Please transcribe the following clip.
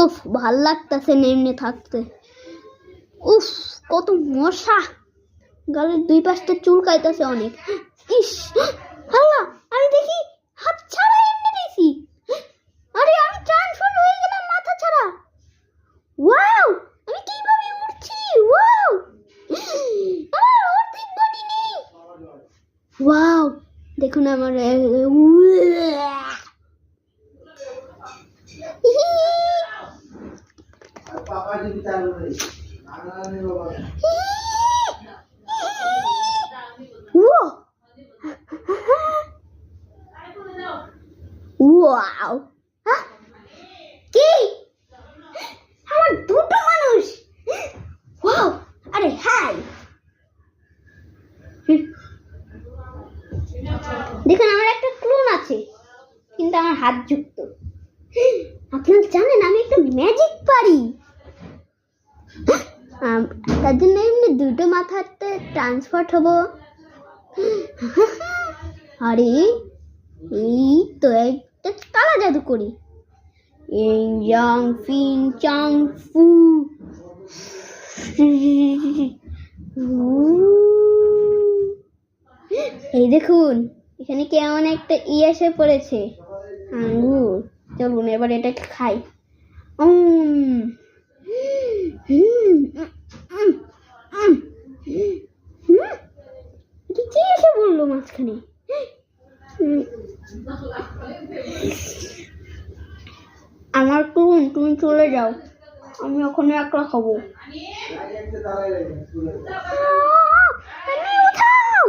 উফ, ভাল লাগতেছে না এমনি থাকতে। উফ, কত মশা, গালের দুই পাশটা চুলকাইতেছে অনেক। ইস আল্লাহ, আমি দেখি হাত ছাড়া এমনি দিছি। আরে আমি ট্রান্সফার হয়ে গেলাম মাথা ছাড়া। ওয়াও, আমি কিভাবে উঠছি! ওয়াও, আমার অর্ধেক বডি নেই। ওয়াও, দেখুন আমার ওয়াও, কি আমার দুটো মানুষ! ওয়াও, আরে হাই, দেখুন আমার একটা ক্লোন আছে, কিন্তু আমার হাত যুক্ত। আপনারা জানেন আমি একটা ম্যাজিক পারি, তার জন্য এমনি দুটো মাথাতে ট্রান্সফার হব। আরে এই তো একটা কালা জাদু করি। ইয়াং ফিন চাং ফু। এই দেখুন, এখানে কেমন একটা এসে পড়েছে, আঙ্গুর। চলুন এবার এটাকে খাই। কি এসে বললো মাঝখানে? আমার তুমি চলে যাও, আমি ওখানে একলা খাবো। উঠাও।